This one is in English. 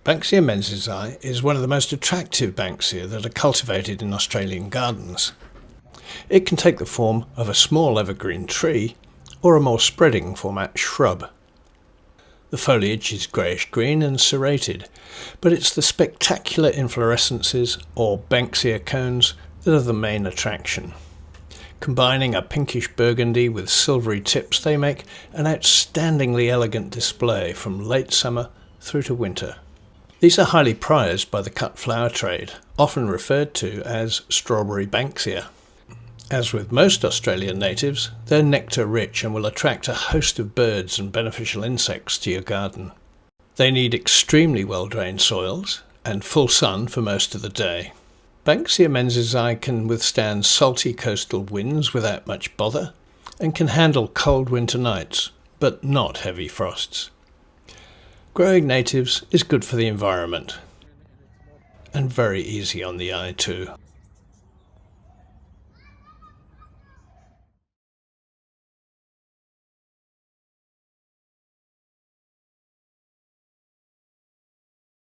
Banksia Menziesii is one of the most attractive Banksia that are cultivated in Australian gardens. It can take the form of a small evergreen tree or a more spreading format shrub. The foliage is greyish-green and serrated, but it's the spectacular inflorescences or Banksia cones that are the main attraction. Combining a pinkish burgundy with silvery tips, they make an outstandingly elegant display from late summer through to winter. These are highly prized by the cut flower trade, often referred to as Strawberry Banksia. As with most Australian natives, they're nectar rich and will attract a host of birds and beneficial insects to your garden. They need extremely well-drained soils and full sun for most of the day. Banksia Menziesii can withstand salty coastal winds without much bother and can handle cold winter nights, but not heavy frosts. Growing natives is good for the environment and very easy on the eye too.